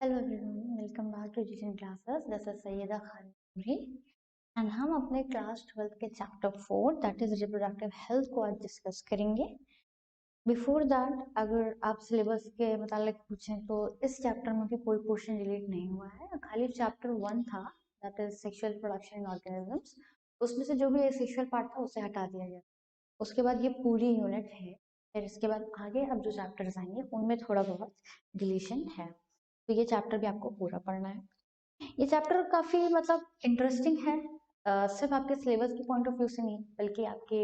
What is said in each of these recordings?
Hello everyone, welcome back to Zeeshan classes. This is Saiyada Khan Noori and हम अपने class 12 के chapter 4 that is reproductive health को आज डिस्कस करेंगे। बिफोर दैट, अगर आप सिलेबस के मुतालिक पूछें तो इस चैप्टर में भी कोई पोर्शन डिलीट नहीं हुआ है, खाली चैप्टर 1 था that is sexual reproduction in organisms. उसमें से जो भी सेक्सुअल पार्ट था उसे हटा दिया गया। उसके बाद ये पूरी यूनिट है। फिर इसके बाद आगे अब जो चैप्टर्स आएंगे उनमें थोड़ा बहुत डिलीशन है, तो ये चैप्टर भी आपको पूरा पढ़ना है। ये चैप्टर काफी मतलब इंटरेस्टिंग है, सिर्फ आपके सिलेबस के पॉइंट ऑफ व्यू से नहीं बल्कि आपके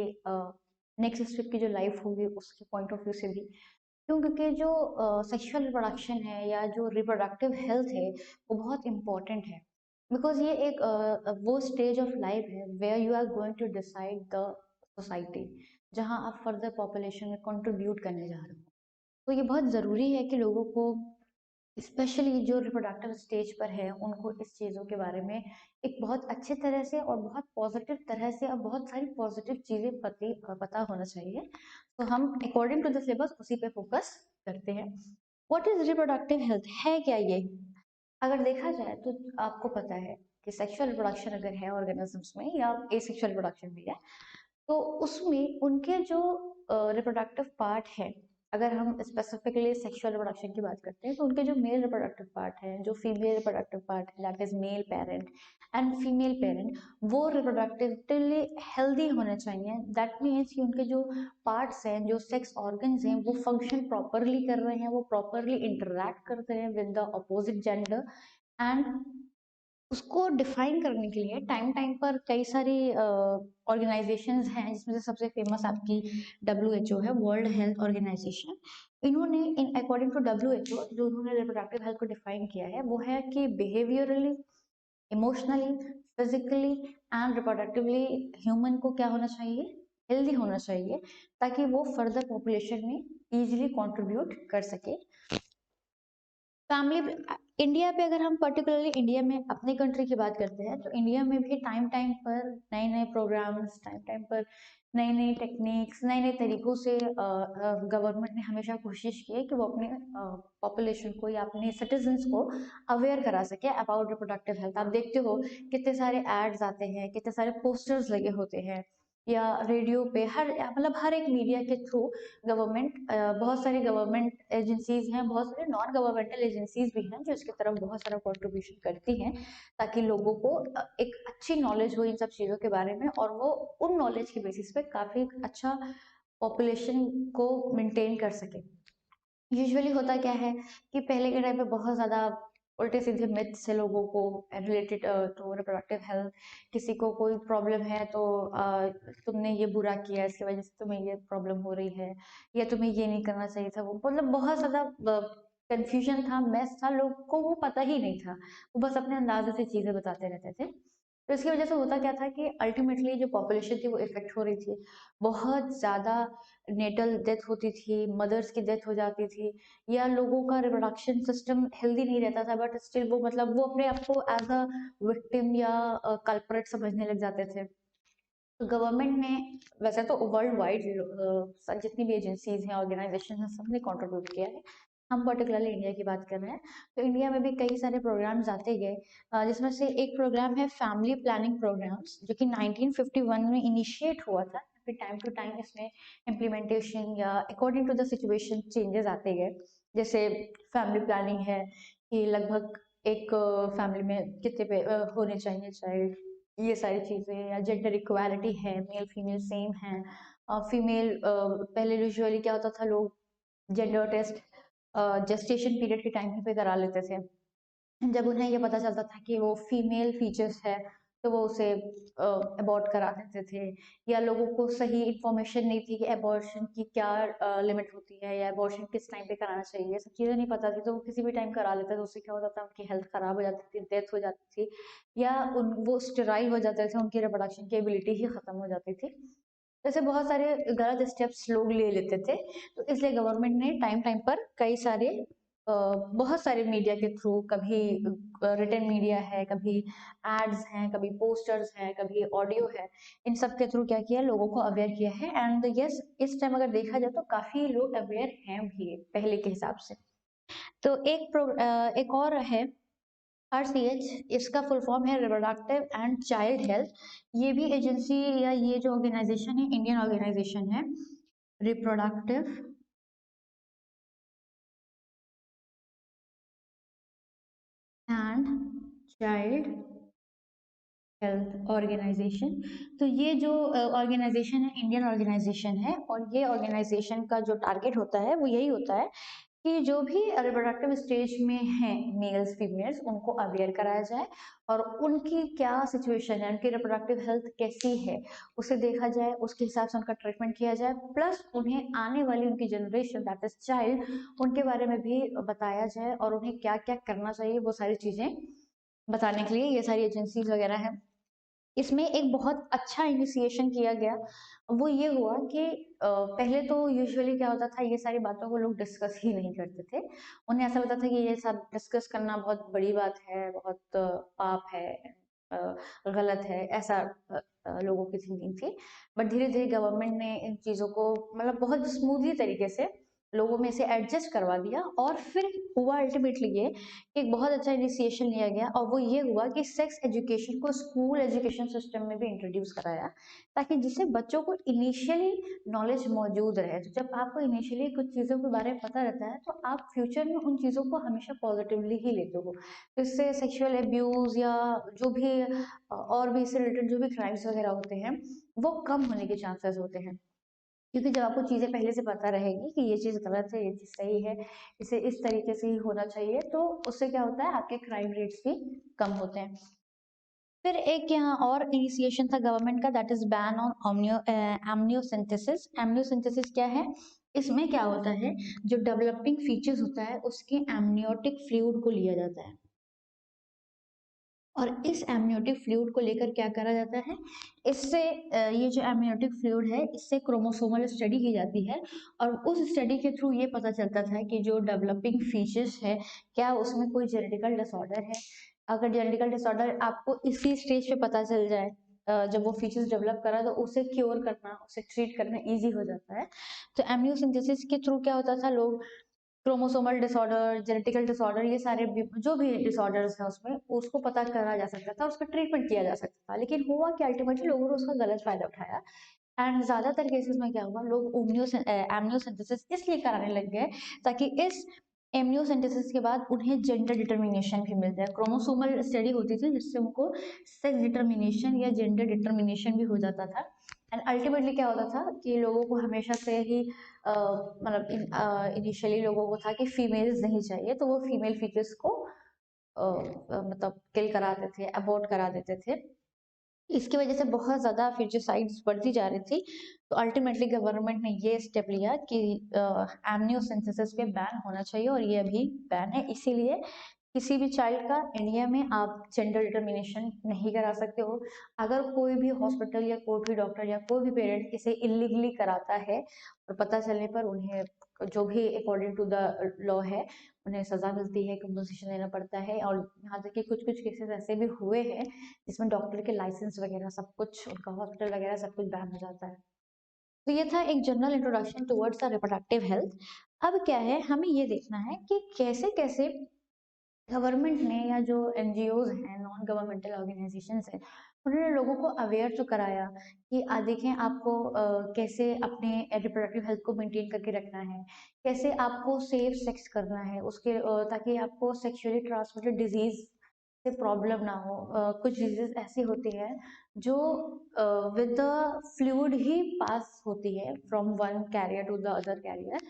नेक्स्ट स्टेप की जो लाइफ होगी उसके पॉइंट ऑफ व्यू से भी। क्यों? क्योंकि जो सेक्सुअल रिप्रोडक्शन है या जो रिप्रोडक्टिव हेल्थ है वो बहुत इंपॉर्टेंट है। बिकॉज ये एक वो स्टेज ऑफ लाइफ है where you are going to decide the society, जहाँ आप फर्दर पॉपुलेशन में कंट्रीब्यूट करने जा रहे हो। तो ये बहुत ज़रूरी है कि लोगों को, स्पेशली जो रिप्रोडक्टिव स्टेज पर है, उनको इस चीज़ों के बारे में एक बहुत अच्छे तरह से और बहुत पॉजिटिव तरह से और बहुत सारी पॉजिटिव चीज़ें पता होना चाहिए। तो हम अकॉर्डिंग टू द सिलेबस उसी पे फोकस करते हैं। व्हाट इज रिप्रोडक्टिव हेल्थ, है क्या ये? अगर देखा जाए तो आपको पता है कि सेक्सुअल रिप्रोडक्शन अगर है ऑर्गेनिजम्स में या एसेक्सुअल रिप्रोडक्शन भी है, तो उसमें उनके जो रिप्रोडक्टिव पार्ट है, अगर हम स्पेसिफिकली सेक्सुअल रिप्रोडक्शन की बात करते हैं तो उनके जो मेल रिप्रोडक्टिव पार्ट है, जो फीमेल रिप्रोडक्टिव पार्ट है that is male parent and female parent, वो रिप्रोडक्टिवली हेल्दी होने चाहिए। दैट मीन्स कि उनके जो पार्ट्स हैं, जो सेक्स ऑर्गन्स हैं, वो फंक्शन प्रॉपरली कर रहे हैं, वो प्रॉपरली इंटरैक्ट करते हैं with the opposite gender. And उसको डिफाइन करने के लिए टाइम टाइम पर कई सारी ऑर्गेनाइजेशंस हैं, जिसमें से सबसे फेमस आपकी WHO है, वर्ल्ड हेल्थ ऑर्गेनाइजेशन। इन्होंने इन अकॉर्डिंग टू WHO जो उन्होंने रिप्रोडक्टिव हेल्थ को डिफाइन किया है वो है कि behaviourally, emotionally, physically and reproductively human को क्या होना चाहिए, हेल्दी होना चाहिए, ताकि वो फर्दर पॉपुलेशन में इजीली कंट्रीब्यूट कर सके। फैमिली, इंडिया पे अगर हम पर्टिकुलरली इंडिया में अपने कंट्री की बात करते हैं तो इंडिया में भी टाइम टाइम पर नए नए प्रोग्राम्स, टाइम टाइम पर नई नई टेक्निक्स, नए नए तरीकों से गवर्नमेंट ने हमेशा कोशिश की है कि वो अपने पॉपुलेशन को या अपने सिटीजन्स को अवेयर करा सके अबाउट रिप्रोडक्टिव हेल्थ। आप देखते हो कितने सारे एड्स आते हैं, कितने सारे पोस्टर्स लगे होते हैं, या रेडियो पे, हर मतलब हर एक मीडिया के थ्रू गवर्नमेंट, बहुत सारी गवर्नमेंट एजेंसीज हैं, बहुत सारे नॉन गवर्नमेंटल एजेंसीज भी हैं जो इसकी तरफ बहुत सारा कंट्रीब्यूशन करती हैं, ताकि लोगों को एक अच्छी नॉलेज हो इन सब चीज़ों के बारे में और वो उन नॉलेज के बेसिस पे काफ़ी अच्छा पॉपुलेशन को मेंटेन कर सके। यूजुअली होता क्या है कि पहले के टाइम पे बहुत ज़्यादा उल्टे सीधे मिथ्स से लोगों को रिलेटेड टू रिप्रोडक्टिव हेल्थ। किसी को कोई प्रॉब्लम है तो तुमने ये बुरा किया, इसकी वजह से तुम्हें ये प्रॉब्लम हो रही है, या तुम्हें ये नहीं करना चाहिए था। वो मतलब बहुत ज़्यादा कंफ्यूजन था, मैस था, लोगों को वो पता ही नहीं था, वो बस अपने अंदाजे से चीज़ें बताते रहते थे। तो इसकी वजह से होता क्या था कि अल्टीमेटली जो पॉपुलेशन थी वो इफेक्ट हो रही थी, बहुत ज़्यादा नेटल डेथ होती थी, मदर्स की डेथ हो जाती थी, या लोगों का रिप्रोडक्शन सिस्टम हेल्दी नहीं रहता था, बट स्टिल वो मतलब वो अपने आप को एज अ विक्टिम या कल्प्रेट समझने लग जाते थे। तो गवर्नमेंट ने, वैसे तो वर्ल्ड वाइड जितनी भी एजेंसीज हैं, ऑर्गेनाइजेशन हैं, सबने कंट्रीब्यूट किया है। हम पर्टिकुलरली इंडिया की बात कर रहे हैं, तो इंडिया में भी कई सारे प्रोग्राम्स आते गए, जिसमें से एक प्रोग्राम है फैमिली प्लानिंग प्रोग्राम्स, जो कि 1951 में इनिशिएट हुआ था। फिर टाइम टू टाइम इसमें इम्प्लीमेंटेशन या according to the situation changes आते गए। जैसे फैमिली प्लानिंग है कि लगभग एक फैमिली में कितने पे होने चाहिए चाइल्ड, ये सारी चीजें, या जेंडर इक्वालिटी है, मेल फीमेल सेम है। फीमेल, पहले यूजुअली क्या होता था, लोग जेंडर टेस्ट जेस्टेशन पीरियड के टाइम पे करा लेते थे। जब उन्हें ये पता चलता था कि वो फीमेल फीचर्स है तो वो उसे अबॉर्ट करा देते थे, या लोगों को सही इंफॉर्मेशन नहीं थी कि अबॉर्शन की क्या लिमिट होती है, या अबॉर्शन किस टाइम पे कराना चाहिए, सब चीज़ें नहीं पता थी, तो वो किसी भी टाइम करा लेते थे। उससे क्या होता था, उनकी हेल्थ खराब हो जाती थी, डेथ हो जाती थी, या वो स्टेराइल हो जाते थे, उनकी रिप्रोडक्शन की एबिलिटी ही खत्म हो जाती थी। जैसे बहुत सारे गलत स्टेप्स लोग ले लेते थे। तो इसलिए गवर्नमेंट ने टाइम टाइम पर कई सारे बहुत सारे मीडिया के थ्रू, कभी रिटन मीडिया है, कभी एड्स हैं, कभी पोस्टर्स हैं, कभी ऑडियो है, इन सब के थ्रू क्या किया, लोगों को अवेयर किया है। एंड यस, इस टाइम अगर देखा जाए तो काफी लोग अवेयर हैं भी पहले के हिसाब से। तो एक और है RCH, इसका फुल फॉर्म है रिप्रोडक्टिव एंड चाइल्ड हेल्थ। ये भी एजेंसी या ये जो ऑर्गेनाइजेशन है, इंडियन ऑर्गेनाइजेशन है, reproductive and child health organisation. तो ये जो ऑर्गेनाइजेशन है, इंडियन ऑर्गेनाइजेशन है, और ये ऑर्गेनाइजेशन का जो टारगेट होता है वो यही होता है कि जो भी रिप्रोडक्टिव स्टेज में हैं मेल्स फीमेल्स, उनको अवेयर कराया जाए और उनकी क्या सिचुएशन है, उनकी रिप्रोडक्टिव हेल्थ कैसी है उसे देखा जाए, उसके हिसाब से उनका ट्रीटमेंट किया जाए, प्लस उन्हें आने वाली उनकी जनरेशन दैट इज चाइल्ड, उनके बारे में भी बताया जाए और उन्हें क्या क्या करना चाहिए वो सारी चीजें बताने के लिए ये सारी एजेंसीज वगैरह हैं। इसमें एक बहुत अच्छा इनिशिएशन किया गया, वो ये हुआ कि पहले तो यूजुअली क्या होता था, ये सारी बातों को लोग डिस्कस ही नहीं करते थे। उन्हें ऐसा लगता था कि ये सब डिस्कस करना बहुत बड़ी बात है, बहुत पाप है, अ, गलत है, ऐसा लोगों की थिंकिंग थी। बट धीरे धीरे गवर्नमेंट ने इन चीज़ों को मतलब बहुत स्मूथली तरीके से लोगों में से एडजस्ट करवा दिया, और फिर हुआ अल्टीमेटली ये कि एक बहुत अच्छा इनिशिएशन लिया गया, और वो ये हुआ कि सेक्स एजुकेशन को स्कूल एजुकेशन सिस्टम में भी इंट्रोड्यूस कराया, ताकि जिससे बच्चों को इनिशियली नॉलेज मौजूद रहे। तो जब आपको इनिशियली कुछ चीज़ों के बारे में पता रहता है तो आप फ्यूचर में उन चीज़ों को हमेशा पॉजिटिवली ही लेते हो। तो इससे सेक्सुअल एब्यूज़ या जो भी और भी इससे रिलेटेड जो भी क्राइम्स वगैरह होते हैं वो कम होने के चांसेस होते हैं, क्योंकि जब आपको चीज़ें पहले से पता रहेगी कि ये चीज़ गलत है, ये चीज़ सही है, इसे इस तरीके से ही होना चाहिए, तो उससे क्या होता है, आपके क्राइम रेट्स भी कम होते हैं। फिर एक यहाँ और इनिशिएशन था गवर्नमेंट का, दैट इज बैन ऑन एमनियोसिंथेसिस। एमनियोसिंथेसिस क्या है, इसमें क्या होता है, जो डेवलपिंग फीचर्स होता है उसके एमनियोटिक फ्लूइड को लिया जाता है, और इस एमनियोटिक फ्लूइड को लेकर क्या करा जाता है, इससे ये जो एमनियोटिक फ्लूइड है इससे क्रोमोसोमल स्टडी की जाती है, और उस स्टडी के थ्रू ये पता चलता था कि जो डेवलपिंग फीचर्स है क्या उसमें कोई जेनेटिकल डिसऑर्डर है। अगर जेनेटिकल डिसऑर्डर आपको इसी स्टेज पे पता चल जाए, जब वो फीचर्स डेवलप करा, तो उसे क्योर करना, उसे ट्रीट करना इजी हो जाता है। तो एमनियोसिंथेसिस के थ्रू क्या होता था, लोग क्रोमोसोमल डिसऑर्डर, जेनेटिकल डिसऑर्डर, ये सारे जो भी डिसऑर्डर्स है उसमें उसको पता करा जा सकता था, उसका ट्रीटमेंट किया जा सकता था। लेकिन हुआ कि अल्टीमेटली लोगों ने उसका गलत फायदा उठाया, एंड ज्यादातर केसेस में क्या हुआ, लोग एमनियोसिंथेसिस इसलिए कराने लग गए ताकि इस एमनियोसिंथेसिस के बाद उन्हें जेंडर डिटर्मिनेशन भी मिल जाए। क्रोमोसोमल स्टडी होती थी जिससे उनको सेक्स डिटर्मिनेशन या जेंडर डिटर्मिनेशन भी हो जाता था, एंड अल्टीमेटली क्या होता था कि लोगों को हमेशा से ही मतलब इनिशियली लोगों को था कि फीमेल्स नहीं चाहिए, तो वो फीमेल फीचर्स को मतलब किल करा देते थे, अबॉर्ट करा देते थे। इसकी वजह से बहुत ज़्यादा फीचरसाइड्स बढ़ती जा रही थी, तो अल्टीमेटली गवर्नमेंट ने ये स्टेप लिया कि एमनियोसिंथेसिस पे बैन होना चाहिए, और ये अभी बैन है। इसीलिए किसी भी चाइल्ड का इंडिया में आप जेंडर डिटर्मिनेशन नहीं करा सकते हो। अगर कोई भी हॉस्पिटल या कोई भी डॉक्टर या कोई भी पेरेंट इसे इलीगली कराता है और पता चलने पर उन्हें जो भी अकॉर्डिंग टू द लॉ है उन्हें सजा मिलती है, कंपनसेशन देना पड़ता है, और यहाँ तक कि कुछ कुछ केसेस ऐसे भी हुए हैं जिसमें डॉक्टर के लाइसेंस वगैरह सब कुछ, उनका हॉस्पिटल वगैरह सब कुछ बैन हो जाता है। तो ये था एक general introduction towards the reproductive health. अब क्या है, हमें ये देखना है कि कैसे कैसे गवर्नमेंट ने या जो एनजीओज हैं, नॉन गवर्नमेंटल ऑर्गेनाइजेशंस हैं, उन्होंने लोगों को अवेयर तो कराया कि देखें आपको कैसे अपने रिप्रोडक्टिव हेल्थ को मेंटेन करके रखना है, कैसे आपको सेफ सेक्स करना है उसके ताकि आपको सेक्सुअली ट्रांसमिटेड डिजीज से प्रॉब्लम ना हो। कुछ डिजीज ऐसी होती हैं जो विद द फ्लूइड ही पास होती है from one carrier to the other carrier,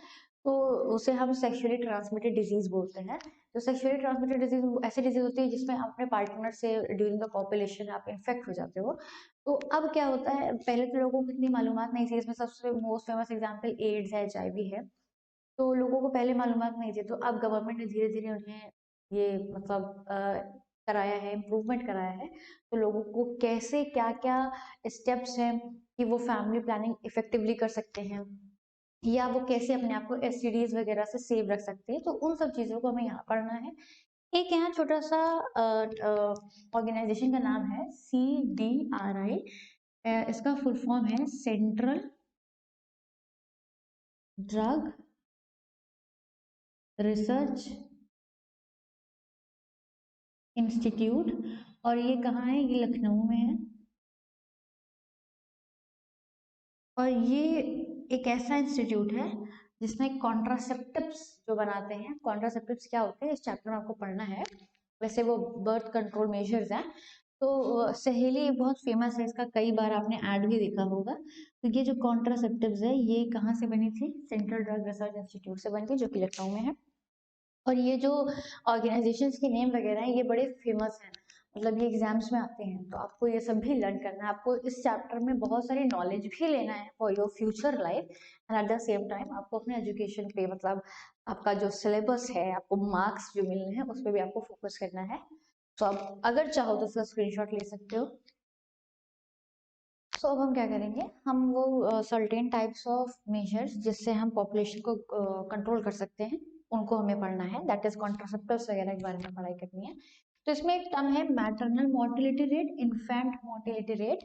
तो उसे हम सेक्सुअली ट्रांसमिटेड डिजीज बोलते हैं। तो सेक्सुअली ट्रांसमिटेड डिजीज ऐसी डिजीज होती है जिसमें आप अपने पार्टनर से ड्यूरिंग द कॉपुलेशन आप इन्फेक्ट हो जाते हो। तो अब क्या होता है, पहले तो लोगों को इतनी मालूमात नहीं थी, इसमें सबसे मोस्ट फेमस एग्जांपल एड्स है, एचआईवी है। तो लोगों को पहले मालूमात नहीं थी, तो अब गवर्नमेंट ने धीरे धीरे उन्हें ये मतलब कराया है, इम्प्रूवमेंट कराया है। तो लोगों को कैसे क्या क्या स्टेप्स हैं कि वो फैमिली प्लानिंग इफेक्टिवली कर सकते हैं, या वो कैसे अपने आप को एसटीडीज वगैरह से सेव रख सकते हैं, तो उन सब चीज़ों को हमें यहाँ पढ़ना है। एक यहाँ छोटा सा ऑर्गेनाइजेशन का नाम है CDRI, इसका फुल फॉर्म है सेंट्रल ड्रग रिसर्च इंस्टीट्यूट, और ये कहाँ है, ये लखनऊ में है। और ये एक ऐसा इंस्टीट्यूट है जिसमें कॉन्ट्रासेप्टिव्स जो बनाते हैं। कॉन्ट्रासेप्टिव्स क्या होते हैं, इस चैप्टर में आपको पढ़ना है। वैसे वो बर्थ कंट्रोल मेजर्स हैं। तो सहेली बहुत फेमस है, इसका कई बार आपने ऐड भी देखा होगा। तो ये जो कॉन्ट्रासेप्टिव्स है ये कहाँ से बनी थी, सेंट्रल ड्रग रिसर्च इंस्टीट्यूट से बनी थी, जो कि लखनऊ में है। और ये जो ऑर्गेनाइजेशंस के नेम वगैरह हैं ये बड़े फेमस हैं, मतलब ये एग्जाम्स में आते हैं। तो आपको ये सब भी लर्न करना है, आपको इस चैप्टर में बहुत सारी नॉलेज भी लेना है for your future life, and at the same time आपको अपने एजुकेशन पे, मतलब आपका जो सिलेबस है, आपको मार्क्स जो मिलने हैं उस पर भी आपको फोकस करना है। तो आप अगर चाहो तो उसका स्क्रीनशॉट ले सकते हो। सो अब हम क्या करेंगे, हम वो सर्टेन टाइप्स ऑफ मेजर्स जिससे हम पॉपुलेशन को कंट्रोल कर सकते हैं उनको हमें पढ़ना है, दैट इज कॉन्ट्रासेप्टिव्स वगैरह के बारे में पढ़ाई करनी है। तो इसमें एक टर्म है maternal mortality rate, infant mortality rate.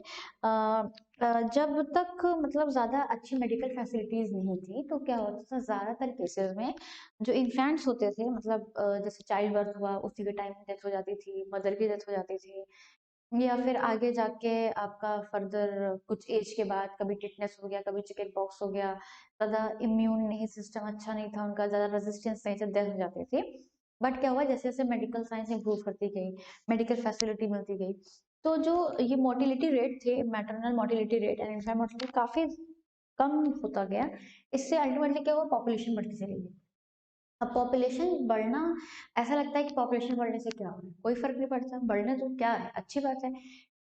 जब तक मतलब ज़्यादा अच्छी मेडिकल फैसिलिटीज़ नहीं थी तो क्या होता था, ज़्यादातर केसेस में जो इन्फेंट्स होते थे, मतलब जैसे चाइल्ड बर्थ हुआ उसी के टाइम डेथ हो जाती थी, मदर की डेथ हो जाती थी, या फिर आगे जाके आपका फर्दर कुछ एज के बाद कभी टिटनेस हो गया, कभी चिकन पॉक्स हो गया, ज़्यादा इम्यून नहीं, सिस्टम अच्छा नहीं था उनका, ज़्यादा रेजिस्टेंस नहीं से डेथ हो जाती थी। बट क्या हुआ, जैसे जैसे मेडिकल साइंस इंप्रूव करती गई, मेडिकल फैसिलिटी मिलती गई, तो जो ये मोटिलिटी रेट थे, maternal motility rate and infant motility, काफ़ी कम होता गया। इससे अल्टीमेटली क्या हुआ, पॉपुलेशन बढ़ती चली गई। अब पॉपुलेशन बढ़ना, ऐसा लगता है कि पॉपुलेशन बढ़ने से क्या होगा, कोई फर्क नहीं पड़ता, बढ़ने तो क्या है, अच्छी बात है।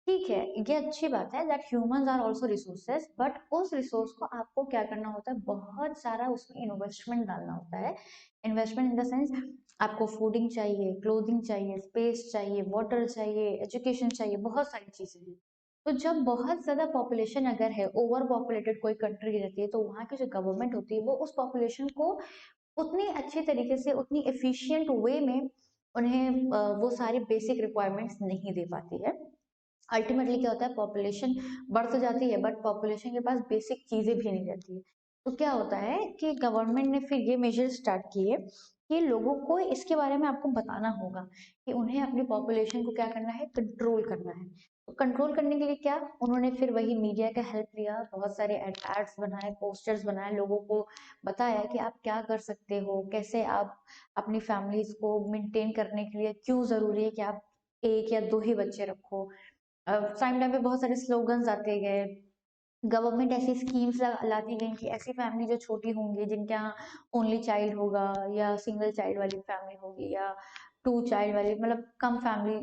ठीक है, ये अच्छी बात है that humans are also resources, but उस रिसोर्स को आपको क्या करना होता है, बहुत सारा उसमें इन्वेस्टमेंट डालना होता है। इन्वेस्टमेंट इन द सेंस, आपको फूडिंग चाहिए, क्लोथिंग चाहिए, स्पेस चाहिए, वाटर चाहिए, एजुकेशन चाहिए, बहुत सारी चीजें हैं। तो जब बहुत ज्यादा पॉपुलेशन अगर है, ओवर पॉपुलेटेड कोई कंट्री रहती है, तो वहाँ की जो गवर्नमेंट होती है वो उस पॉपुलेशन को उतनी अच्छी तरीके से, उतनी एफिशिएंट वे में उन्हें वो सारी बेसिक रिक्वायरमेंट्स नहीं दे पाती है। अल्टीमेटली क्या होता है, पॉपुलेशन बढ़ तो जाती है बट पॉपुलेशन के पास बेसिक चीजें भी नहीं रहती है। तो क्या होता है कि गवर्नमेंट ने फिर ये मेजर स्टार्ट किए कि लोगों को इसके बारे में आपको बताना होगा कि उन्हें अपनी पॉपुलेशन को क्या करना है, कंट्रोल करना है। तो कंट्रोल करने के लिए क्या, उन्होंने फिर वही मीडिया का हेल्प लिया, बहुत सारे एड्स बनाए, पोस्टर्स बनाए, लोगों को बताया कि आप क्या कर सकते हो, कैसे आप अपनी फैमिलीज को मेंटेन करने के लिए क्यों जरूरी है कि आप एक या दो ही बच्चे रखो। टाइम टाइम पे बहुत सारे स्लोगन्स आते गए, गवर्नमेंट ऐसी स्कीम्स लाती गई कि ऐसी फैमिली जो छोटी होंगी, जिनके यहाँ ओनली चाइल्ड होगा, या सिंगल चाइल्ड वाली फैमिली होगी, या टू चाइल्ड वाली, मतलब कम फैमिली,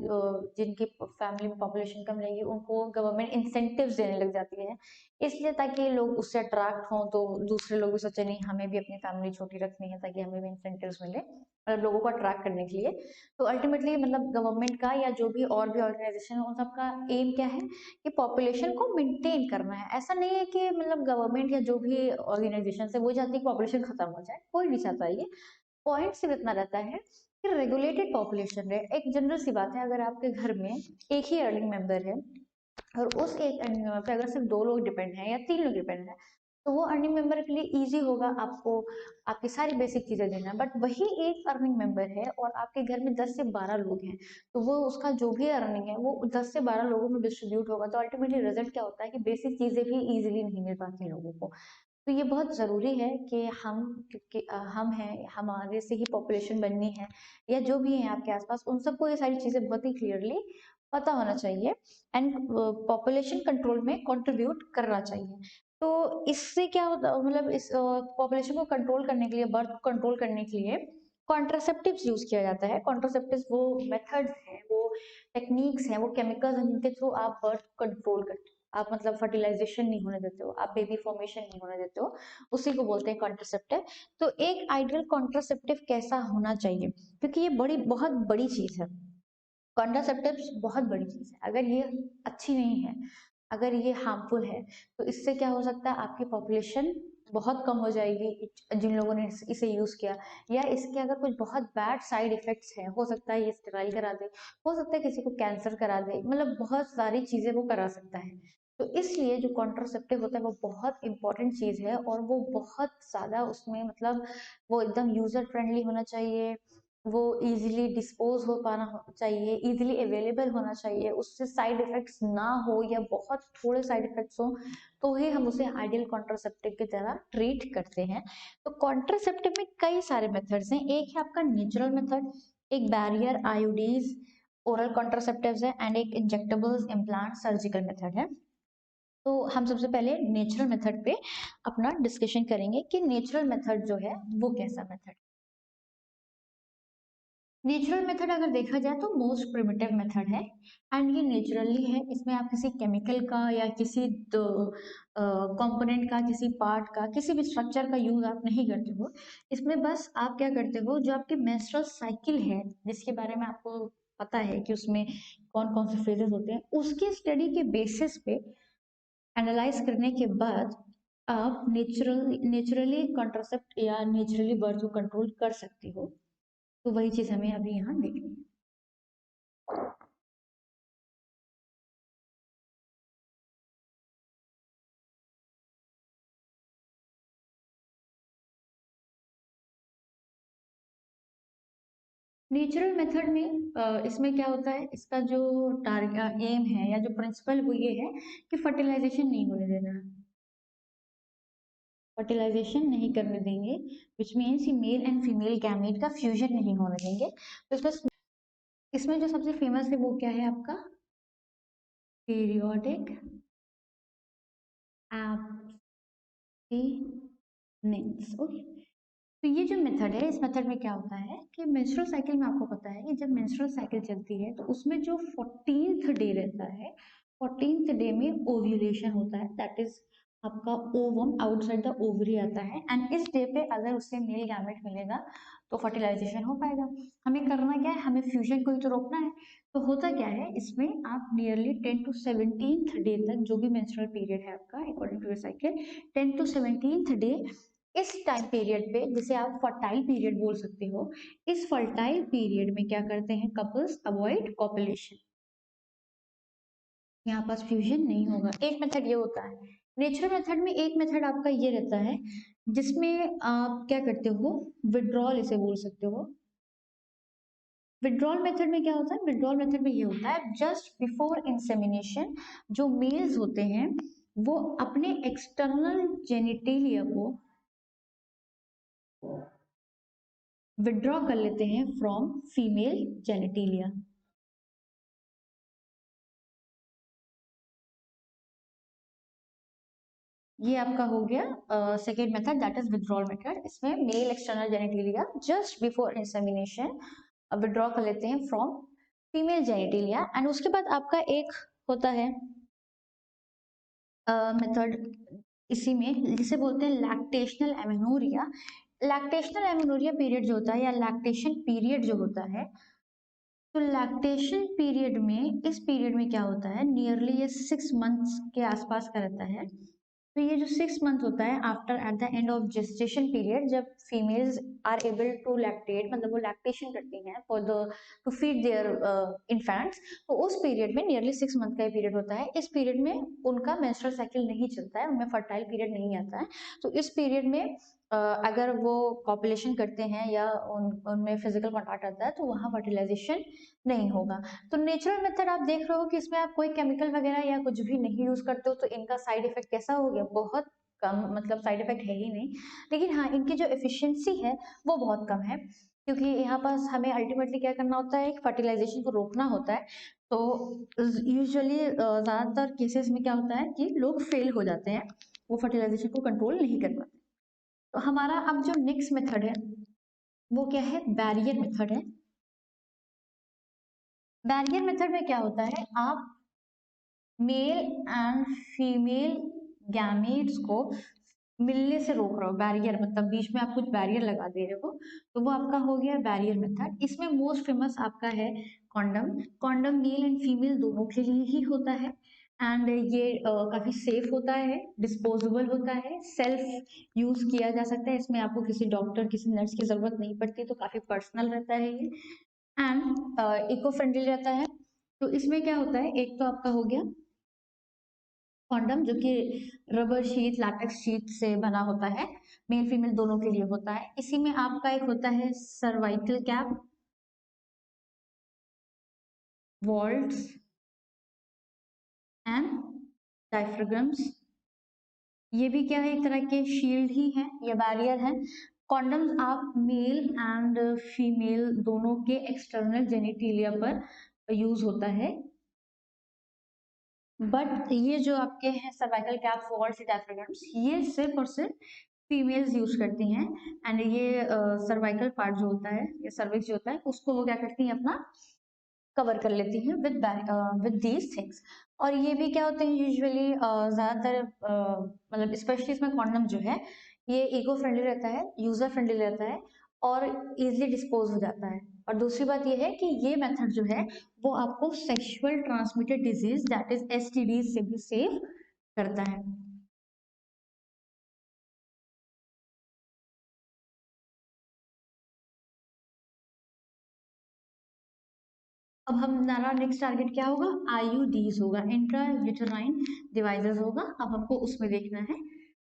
जिनकी फैमिली में पॉपुलेशन कम रहेगी, उनको गवर्नमेंट इंसेंटिव्स देने लग जाती है। इसलिए ताकि लोग उससे अट्रैक्ट हों, तो दूसरे लोग भी सोचे नहीं हमें भी अपनी फैमिली छोटी रखनी है ताकि हमें भी इंसेंटिव्स मिले, मतलब लोगों को अट्रैक्ट करने के लिए। तो अल्टीमेटली मतलब गवर्नमेंट का या जो भी और भी ऑर्गेनाइजेशन है उन सबका एम क्या है कि पॉपुलेशन को मेंटेन करना है। ऐसा नहीं है कि मतलब गवर्नमेंट या जो भी ऑर्गेनाइजेशन है वो चाहती है कि पॉपुलेशन खत्म हो जाए, कोई नहीं चाहता ये। पॉइंट सिर्फ इतना रहता है कि रेगुलेटेड पॉपुलेशन रहे। एक जनरल सी बात है, अगर आपके घर में एक ही अर्निंग मेंबर है और उस एक अर्निंग मेंबर पे अगर सिर्फ दो लोग डिपेंड हैं या तीन लोग डिपेंड हैं, तो वो अर्निंग मेंबर के लिए इजी होगा आपको आपकी सारी बेसिक चीजें देना। बट वही एक अर्निंग मेंबर है और आपके घर में 10 से 12 लोग हैं, तो वो उसका जो भी अर्निंग है वो 10 से 12 लोगों में डिस्ट्रीब्यूट होगा, तो अल्टीमेटली रिजल्ट क्या होता है कि बेसिक चीजें भी इजीली नहीं मिल पाती लोगों को। तो ये बहुत ज़रूरी है कि हम, क्योंकि हम हैं, हमारे से ही पॉपुलेशन बननी है, या जो भी है आपके आसपास उन सबको ये सारी चीज़ें बहुत ही क्लियरली पता होना चाहिए, एंड पॉपुलेशन कंट्रोल में कंट्रीब्यूट करना चाहिए। तो इससे क्या होता, मतलब इस पॉपुलेशन को कंट्रोल करने के लिए, बर्थ को कंट्रोल करने के लिए कॉन्ट्रासेप्टिव्स यूज किया जाता है। कॉन्ट्रासेप्टिव्स वो मेथड्स हैं, वो टेक्निक्स हैं, वो केमिकल्स हैं जिनके थ्रू आप बर्थ कंट्रोल करते हो, आप मतलब फर्टिलाइजेशन नहीं होने देते हो, आप बेबी फॉर्मेशन नहीं होने देते हो, उसी को बोलते हैं कॉन्ट्रासेप्टिव। तो एक आइडियल कॉन्ट्रासेप्टिव कैसा होना चाहिए, क्योंकि ये बहुत बड़ी चीज है। कॉन्ट्रासेप्टिव्स बहुत बड़ी चीज है, अगर ये अच्छी नहीं है, अगर ये हार्मफुल है, तो इससे क्या हो सकता है, आपकी पॉपुलेशन बहुत कम हो जाएगी जिन लोगों ने इसे यूज किया। या इसके अगर कुछ बहुत बैड साइड इफेक्ट्स हैं, हो सकता है ये स्टेराइल करा दे, हो सकता है किसी को कैंसर करा दे, मतलब बहुत सारी चीजें वो करा सकता है। तो इसलिए जो कॉन्ट्रासेप्टिव होता है वो बहुत इंपॉर्टेंट चीज है, और वो बहुत ज्यादा उसमें मतलब वो एकदम यूजर फ्रेंडली होना चाहिए, वो इजीली डिस्पोज हो पाना चाहिए, इजीली अवेलेबल होना चाहिए, उससे साइड इफेक्ट्स ना हो या बहुत थोड़े साइड इफेक्ट्स हो, तो ही हम उसे आइडियल कॉन्ट्रासेप्टिव की तरह ट्रीट करते हैं। तो कॉन्ट्रासेप्टिव में कई सारे मेथड्स हैं। एक है आपका नेचुरल मेथड, एक बैरियर आईयूडीज ओरल कॉन्ट्रासेप्टिव्स है, एंड एक इंजेक्टेबल्स इम्प्लांट सर्जिकल मेथड है। तो हम सबसे पहले नेचुरल मेथड पे अपना डिस्कशन करेंगे कि नेचुरल मेथड जो है वो कैसा मेथड। नेचुरल मेथड अगर देखा जाए तो मोस्ट प्रिमिटिव मेथड है, एंड ये नेचुरली है। इसमें आप किसी केमिकल का या किसी कंपोनेंट का, किसी पार्ट का, किसी भी स्ट्रक्चर का यूज आप नहीं करते हो। इसमें बस आप क्या करते हो, जो आपकी मेंस्ट्रुअल साइकिल है जिसके बारे में आपको पता है कि उसमें कौन कौन से फेजेस होते हैं, उसकी स्टडी के बेसिस पे एनालाइज करने के बाद आप नेचुरली कॉन्ट्रासेप्ट या नेचुरली बर्थ को कंट्रोल कर सकते हो। तो वही चीज हमें अभी यहाँ देखनी है। नेचुरल मेथड में इसमें क्या होता है, इसका जो टारगेट एम है या जो प्रिंसिपल वो ये है कि फर्टिलाइजेशन नहीं होने देना है, फर्टिलाइजेशन नहीं करने देंगे, which means male and female gamete का फ्यूजन नहीं होने देंगे। तो इसमें जो सबसे फेमस है वो क्या है आपका, पीरियोडिक एब्स्टिनेंस। ओके, तो ये जो मेथड है, इस मेथड में क्या होता है कि मेंस्ट्रुअल साइकिल में आपको पता है कि जब मेंस्ट्रुअल साइकिल चलती है तो उसमें जो 14th डे रहता है, 14th डे में ओव्यूलेशन होता है, दैट इज आपका ओवम आउटसाइड द ओवरी आता है, एंड इस डे पे अगर उससे मेल गैमेट मिलेगा तो फर्टिलाइजेशन हो पाएगा। हमें करना क्या है, हमें फ्यूजन को ही तो रोकना है। तो होता क्या है इसमें, आप नियरली 10 to 17th डे तक, जो भी मेंस्ट्रुअल पीरियड है आपका according to your cycle, 10 to 17th day, इस टाइम पीरियड पे, जिसे आप फर्टाइल पीरियड बोल सकते हो, इस फर्टाइल पीरियड में क्या करते हैं कपल्स, अवॉइड कॉपुलेशन। यहाँ पास फ्यूजन नहीं होगा। एक मेथड ये होता है नेचुरल मेथड में। एक मेथड आपका ये रहता है जिसमें आप क्या करते हो, विड्रॉल इसे बोल सकते हो। विड्रॉल मेथड में क्या होता है, विड्रॉल मेथड में ये होता है जस्ट बिफोर इंसेमिनेशन जो मेल्स होते हैं वो अपने एक्सटर्नल जेनिटेलिया को विड्रॉ कर लेते हैं फ्रॉम फीमेल जेनिटेलिया। ये आपका हो गया second method, that is withdrawal method. इसमें male external genitalia just before insemination withdraw कर लेते हैं फ्रॉम फीमेल जेनिटेलिया, एंड उसके बाद आपका एक होता है मेथड इसी में जिसे बोलते हैं lactational amenorrhoea. Lactational amenorrhoea period जो होता है या लैक्टेशन पीरियड जो होता है, तो लैक्टेशन पीरियड में, इस पीरियड में क्या होता है, नियरली ये 6 मंथ्स के आसपास का रहता है। तो ये जो 6 मंथ होता है after at the end of gestation period, जब females are able to lactate, मतलब वो लैक्टेशन करती हैं for the to feed their infants, तो उस पीरियड में नियरली 6 मंथ का पीरियड होता है। इस पीरियड में उनका मेंस्ट्रुअल साइकिल नहीं चलता है, उनमें फर्टाइल पीरियड नहीं आता है। तो इस पीरियड में अगर वो कॉपुलेशन करते हैं या उनमें फिजिकल कॉन्टैक्ट आता है तो वहाँ फर्टिलाइजेशन नहीं होगा। तो नेचुरल मेथड आप देख रहे हो कि इसमें आप कोई केमिकल वगैरह या कुछ भी नहीं यूज करते हो, तो इनका साइड इफेक्ट कैसा हो गया, बहुत कम, मतलब साइड इफेक्ट है ही नहीं। लेकिन हाँ, इनकी जो एफिशिएंसी है वो बहुत कम है, क्योंकि यहाँ पास हमें अल्टीमेटली क्या करना होता है, फर्टिलाइजेशन को रोकना होता है। तो यूजुअली ज्यादातर केसेस में क्या होता है कि लोग फेल हो जाते हैं, वो फर्टिलाइजेशन को कंट्रोल नहीं कर पाते। तो हमारा अब जो नेक्स्ट मेथड है वो क्या है, बैरियर मेथड है। बैरियर मेथड में क्या होता है, आप मेल एंड फीमेल गैमेट्स को मिलने से रोक रहे हो, बैरियर मतलब बीच में आप कुछ बैरियर लगा दे रहे हो, तो वो आपका हो गया बैरियर मेथड। इसमें मोस्ट फेमस आपका है condom. Condom male and female दोनों के लिए ही होता है, एंड ये काफी सेफ होता है, डिस्पोजेबल होता है, सेल्फ यूज किया जा सकता है, इसमें आपको किसी डॉक्टर किसी नर्स की जरूरत नहीं पड़ती, तो काफी पर्सनल रहता है ये, एंड इको फ्रेंडली रहता है। तो इसमें क्या होता है, एक तो आपका हो गया कॉन्डम जो कि रबर शीट लैटेक्स शीट से बना होता है, मेल फीमेल दोनों के लिए होता है। इसी में आपका एक होता है सर्वाइकल कैप, वॉल्ट्स एंड डायफ्राग्राम्स, ये भी क्या है, एक तरह के शील्ड ही है या बैरियर है। कॉन्डम्स आप मेल एंड फीमेल दोनों के एक्सटर्नल जेनिटेलिया पर यूज होता है, बट ये जो आपके हैं सर्वाइकल कैप, वॉल्स, डायफ्राग्राम्स, ये सिर्फ और सिर्फ फीमेल्स यूज करती हैं। एंड ये सर्वाइकल पार्ट जो होता है, ये सर्विक्स जो होता है, उसको वो क्या करती हैं, अपना कवर कर लेती हैं विद दीज थिंग्स। और ये भी क्या होते हैं, यूजुअली ज़्यादातर मतलब स्पेशली इसमें कॉन्डम जो है ये इको फ्रेंडली रहता है, यूजर फ्रेंडली रहता है और इजीली डिस्पोज हो जाता है। और दूसरी बात ये है कि ये मेथड जो है वो आपको sexual transmitted disease that is STD से भी सेव करता है। अब हमारा नेक्स्ट टारगेट क्या होगा, आईयूडीज होगा, इंट्रा यूटेराइन डिवाइसेस होगा। अब हमको उसमें देखना है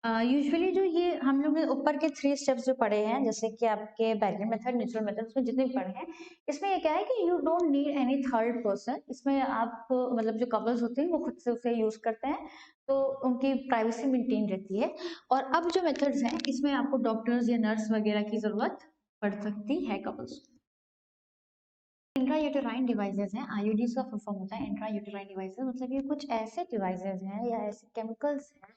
यूजुअली जो ये हम लोग ने ऊपर के 3 स्टेप्स जो पढ़े हैं, जैसे कि आपके बैरियर मेथड, नेचुरल मेथड, उसमें जितने भी पढ़े हैं, इसमें ये क्या है कि you don't need any third person. इसमें आप मतलब जो कपल्स होते हैं वो खुद से उसे यूज करते हैं, तो उनकी प्राइवेसी मेंटेन रहती है। और अब जो मेथड्स हैं इसमें आपको डॉक्टर्स या नर्स वगैरह की जरूरत पड़ सकती है कपल्स। इंट्रायूटेराइन डिवाइसेस हैं, आईयूडीज का फुल फॉर्म होता है इंट्रायूटेराइन डिवाइसेस, मतलब ये कुछ ऐसे डिवाइसेस हैं या ऐसे केमिकल्स हैं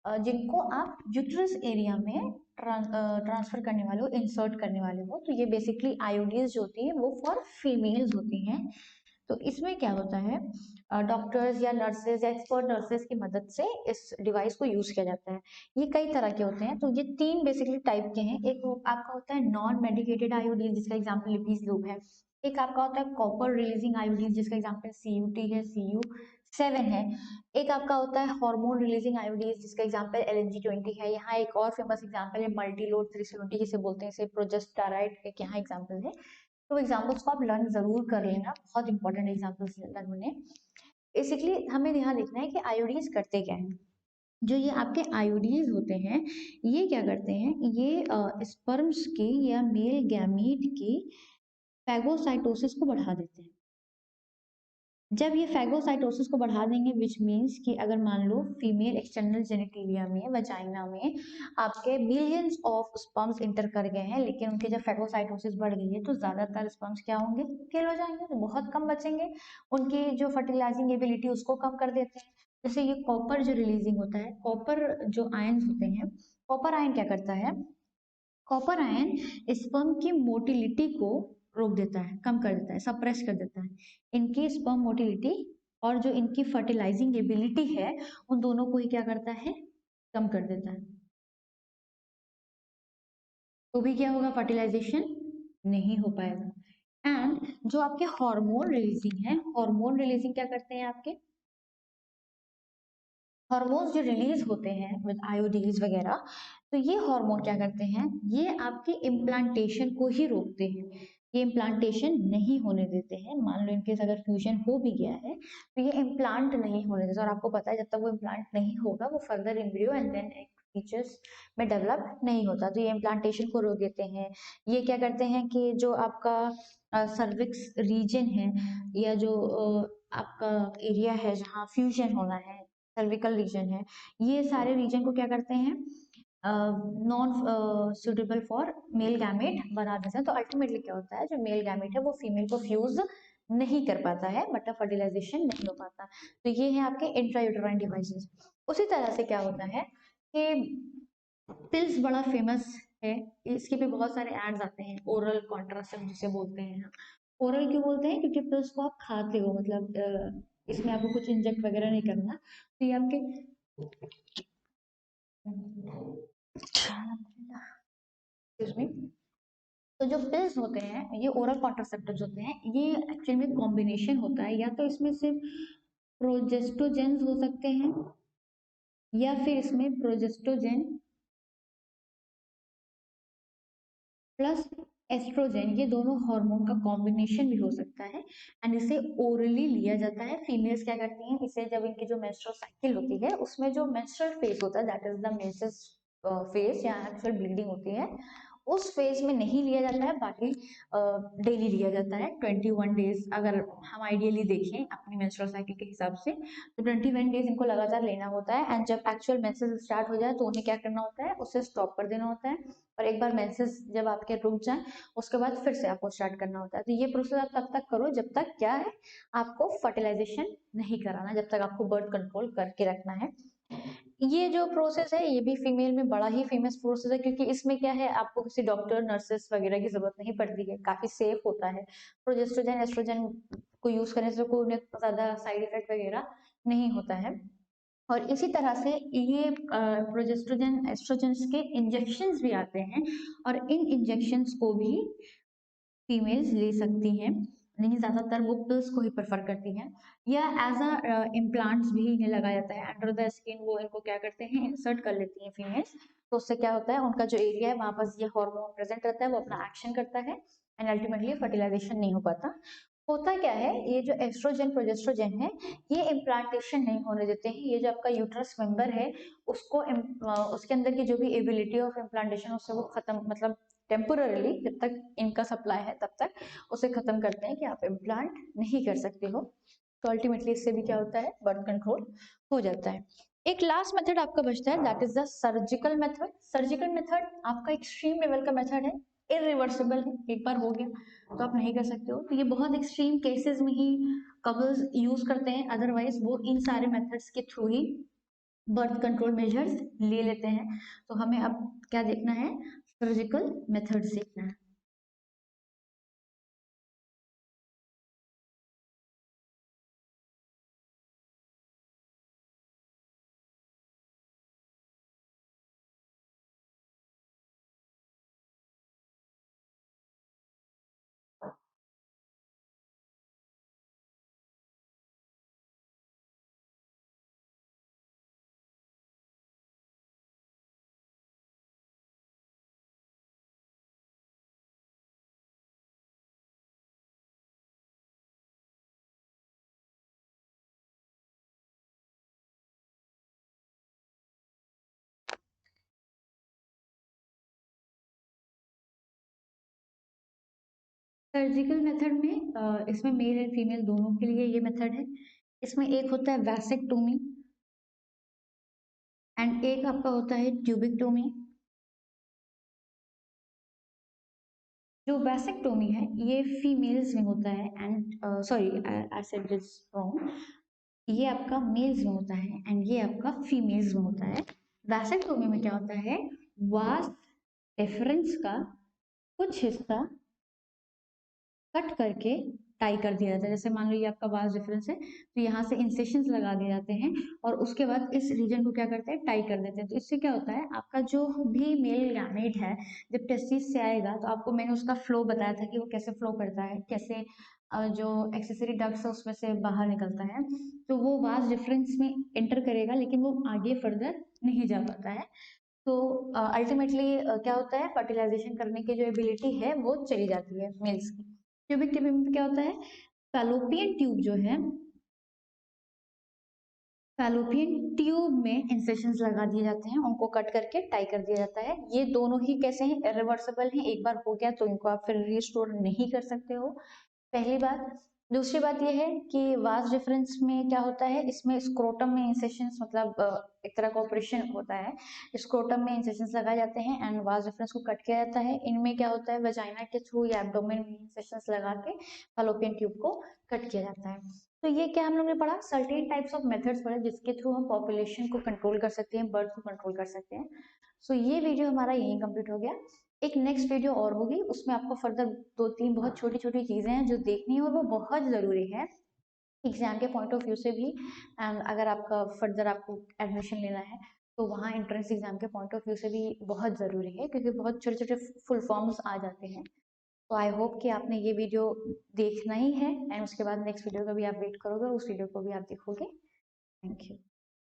जिनको आप यूट्रस एरिया में ट्रांसफर करने वाले हो, इंसर्ट करने वाले हो। तो ये बेसिकली आईयूडीज जो होती है वो फॉर फीमेल्स होती हैं। तो इसमें क्या होता है, डॉक्टर्स या नर्सेज या एक्सपर्ट नर्सेज की मदद से इस डिवाइस को यूज किया जाता है। ये कई तरह के होते हैं, तो ये 3 बेसिकली टाइप के हैं। एक आपका होता है नॉन मेडिकेटेड आयोडीन, जिसका एग्जांपल लिपीज लूप है। एक आपका होता है कॉपर रिलीजिंग आयोडीन, जिसका एग्जांपल सीयूटी है, CU7 है। एक आपका होता है हार्मोन रिलीजिंग आयोडीन, जिसका एग्जांपल LNG20 है। यहाँ एक और फेमस एग्जांपल है मल्टीलोड 370, जिसे बोलते हैं, इसे प्रोजेस्टेराइड एक यहाँ एग्जांपल है। तो एग्जाम्पल्स को आप लर्न जरूर कर लेना, बहुत इंपॉर्टेंट एग्जाम्पल्स लर्न होने। बेसिकली हमें यहाँ देखना है कि आयोडीज करते क्या हैं। जो ये आपके आयोडीज होते हैं ये क्या करते हैं, ये स्पर्म्स की या मेल गैमीट की फैगोसाइटोसिस को बढ़ा देते हैं। जब ये फैगोसाइटोसिस को बढ़ा देंगे, विच मीन्स कि अगर मान लो फीमेल एक्सटर्नल जेनिटेलिया में, वजाइना में आपके मिलियंस ऑफ स्पर्म्स इंटर कर गए हैं, लेकिन उनकी जब फैगोसाइटोसिस बढ़ गई है तो ज्यादातर स्पर्म्स क्या होंगे, किल हो जाएंगे, तो बहुत कम बचेंगे। उनकी जो फर्टिलाइजिंग एबिलिटी उसको कम कर देते हैं। जैसे ये कॉपर जो रिलीजिंग होता है, कॉपर जो आयंस होते हैं, कॉपर आयन क्या करता है, कॉपर आयन स्पर्म की मोटिलिटी को रोक देता है, कम कर देता है, सप्रेस कर देता है। इनकी स्पर्म मोटिलिटी और जो इनकी फर्टिलाइजिंग एबिलिटी है उन दोनों को ही क्या करता है, कम कर देता है। तो भी क्या होगा, फर्टिलाइजेशन नहीं हो पाएगा। एंड जो आपके हार्मोन रिलीजिंग है, हार्मोन रिलीजिंग क्या करते हैं, आपके हार्मोन्स जो रिलीज होते हैं विद आयोडीज वगैरह, तो ये हार्मोन क्या करते हैं, ये आपके इम्प्लांटेशन को ही रोकते हैं। ये इम्प्लांटेशन नहीं होने देते हैं। मान लो इनकेस अगर फ्यूजन हो भी गया है तो ये इम्प्लांट नहीं होने देते। और आपको पता है जब तक वो इम्प्लांट नहीं होगा वो further embryo and then features में डेवलप नहीं होता, तो ये इम्प्लांटेशन को रोक देते हैं। ये क्या करते हैं कि जो आपका सर्विक्स रीजन है या जो आपका एरिया है जहाँ फ्यूजन होना है, सर्विकल रीजन है, ये सारे रीजन को क्या करते हैं, non suitable for male gamete बना देते हैं। तो अल्टीमेटली क्या होता है, जो मेल गैमेट है वो फीमेल को फ्यूज नहीं कर पाता है, मतलब फर्टिलाइजेशन नहीं हो पाता। तो ये है आपके इंट्रायूटेराइन डिवाइसेस। उसी तरह से क्या होता है कि पिल्स बड़ा फेमस है, इसके भी बहुत सारे एड्स आते हैं, ओरल कॉन्ट्रासेप्टिव जिसे बोलते हैं। ओरल क्यों बोलते हैं, क्योंकि पिल्स को आप खाते हो, मतलब इसमें आपको कुछ इंजेक्ट वगैरह नहीं करना, तो ये आपके excuse me, तो जो पिल्स होते हैं ये ओरल कॉन्ट्रासेप्टिव्स होते हैं। ये एक्चुअली में कॉम्बिनेशन होता है, या तो इसमें सिर्फ प्रोजेस्टोजेंस हो सकते हैं या फिर इसमें प्रोजेस्टोजेन प्लस एस्ट्रोजेन, ये दोनों हार्मोन का कॉम्बिनेशन भी हो सकता है। एंड इसे ओरली लिया जाता है। फीमेल्स क्या करती हैं, इसे जब इनकी जो मेंस्ट्रुअल साइकिल होती है उसमें जो मेंस्ट्रुअल फेज होता है that is the menses phase या एक्चुअल ब्लीडिंग होती है, उस फेज में नहीं लिया जाता है, बाकी डेली लिया जाता है 21 डेज। अगर हम आइडियली देखें अपनी मेंस्ट्रुअल साइकिल के हिसाब से तो 21 डेज इनको लगातार लेना होता है। एंड जब एक्चुअल मेंसेस स्टार्ट हो जाए तो उन्हें क्या करना होता है, उसे स्टॉप कर देना होता है। और एक बार मेंसेस जब आपके रुक जाए उसके बाद फिर से आपको स्टार्ट करना होता है। तो ये प्रोसेस आप तब तक करो जब तक क्या है, आपको फर्टिलाइजेशन नहीं कराना, जब तक आपको बर्थ कंट्रोल करके रखना है। ये जो प्रोसेस है ये भी फीमेल में बड़ा ही फेमस प्रोसेस है, क्योंकि इसमें क्या है, आपको किसी डॉक्टर नर्सेस वगैरह की जरूरत नहीं पड़ती है, काफी सेफ होता है। प्रोजेस्ट्रोजन एस्ट्रोजन को यूज करने से कोई ज्यादा साइड इफेक्ट वगैरह नहीं होता है। और इसी तरह से ये प्रोजेस्ट्रोजन एस्ट्रोजेंस के इंजेक्शंस भी आते हैं, और इन इंजेक्शंस को भी फीमेल्स ले सकती हैं, लेकिन ज़्यादातर वो पिल्स को ही प्रेफर करती हैं, या एज अ इम्प्लांट्स भी इन्हें लगाया जाता है अंडर द स्किन। वो इनको क्या करते हैं, इंसर्ट कर लेती हैं फीमेल्स। तो उससे क्या होता है, उनका जो एरिया है वहाँ पर ये हार्मोन प्रेजेंट रहता है, वो अपना एक्शन करता है एंड अल्टीमेटली फर्टिलाइजेशन नहीं हो पाता। होता क्या है, ये जो एस्ट्रोजन प्रोजेस्ट्रोजन है ये इम्प्लांटेशन नहीं होने देते हैं। ये जो आपका यूट्रस मेंबर है उसको उसके अंदर की जो भी एबिलिटी ऑफ इम्प्लांटेशन उससे वो खत्म, मतलब टेम्पोररीली जब तक इनका सप्लाई है तब तक उसे खत्म करते हैं कि आप इम्प्लांट नहीं कर सकते हो। तो अल्टीमेटली इससे भी क्या होता है, बर्थ कंट्रोल हो जाता है। एक लास्ट मेथड आपका बचता है, that is the surgical method. Surgical method आपका एक्सट्रीम लेवल का मेथड है, इरिवर्सिबल है, एक बार हो गया तो आप नहीं कर सकते हो। तो ये बहुत एक्सट्रीम केसेस में ही कपल्स यूज करते हैं, अदरवाइज वो इन सारे मेथड्स के थ्रू ही बर्थ कंट्रोल मेजर्स ले लेते हैं। तो हमें अब क्या देखना है, सर्जिकल मेथड सीखना है। सर्जिकल मेथड में इसमें मेल एंड फीमेल दोनों के लिए ये मेथड है। इसमें एक होता है वैसेक्टोमी एंड एक आपका होता है ट्यूबिक्टोमी। जो वैसेक्टोमी है ये फीमेल्स में होता है and sorry I said this wrong, ये आपका मेल्स में होता है एंड ये आपका फीमेल्स में होता है। वैसेक्टोमी में क्या होता है, वास डिफरेंस का कुछ हिस्सा कट करके टाई कर दिया जाता है। जैसे मान लो ये आपका वास डिफरेंस है तो यहाँ से इंसेशंस लगा दिए जाते हैं और उसके बाद इस रीजन को क्या करते हैं, टाई कर देते हैं। तो इससे क्या होता है, आपका जो भी मेल गैमेट है जब टेस्टिस से आएगा तो आपको मैंने उसका फ्लो बताया था कि वो कैसे फ्लो करता है, कैसे जो एक्सेसरी डक्ट्स है उसमें से बाहर निकलता है। तो वो वास डिफरेंस में एंटर करेगा लेकिन वो आगे फर्दर नहीं जा पाता है। तो अल्टीमेटली क्या होता है, फर्टिलाइजेशन करने की जो एबिलिटी है वो चली जाती है मेल्स की। ट्यूबिक ट्यूबिंग में क्या होता है, फैलोपियन ट्यूब जो है, फैलोपियन ट्यूब में इंसेशंस लगा दिए जाते हैं, उनको कट करके टाई कर दिया जाता है। ये दोनों ही कैसे हैं, इरिवर्सिबल हैं, एक बार हो गया तो इनको आप फिर रिस्टोर नहीं कर सकते हो, पहली बात। दूसरी बात यह है कि वास डिफरेंस में क्या होता है, इसमें स्क्रोटम में इंसेशंस, मतलब एक तरह का ऑपरेशन होता है, स्क्रोटम में इंसेशंस लगाए जाते हैं एंड वास डिफरेंस को कट किया जाता है। इनमें क्या होता है, वेजाइना के थ्रू या एब्डोमेन में इंसेशंस लगा के फैलोपियन ट्यूब को कट किया जाता है। तो ये क्या हम लोग ने पढ़ा, सर्टेन टाइप्स ऑफ मेथड्स पढ़े जिसके थ्रू हम पॉपुलेशन को कंट्रोल कर सकते हैं, बर्थ को कंट्रोल कर सकते हैं। सो ये वीडियो हमारा यहीं कंप्लीट हो गया। एक नेक्स्ट वीडियो और होगी, उसमें आपको फर्दर दो तीन बहुत छोटी छोटी चीजें हैं जो देखनी है और वो बहुत जरूरी है एग्जाम के पॉइंट ऑफ व्यू से भी। एंड अगर आपका फर्दर आपको एडमिशन लेना है तो वहाँ एंट्रेंस एग्जाम के पॉइंट ऑफ व्यू से भी बहुत ज़रूरी है, क्योंकि बहुत छोटे छोटे फुल फॉर्म्स आ जाते हैं। तो आई होप कि आपने ये वीडियो देखना ही है एंड उसके बाद नेक्स्ट वीडियो का भी आप वेट करोगे और उस वीडियो को भी आप देखोगे। Thank you.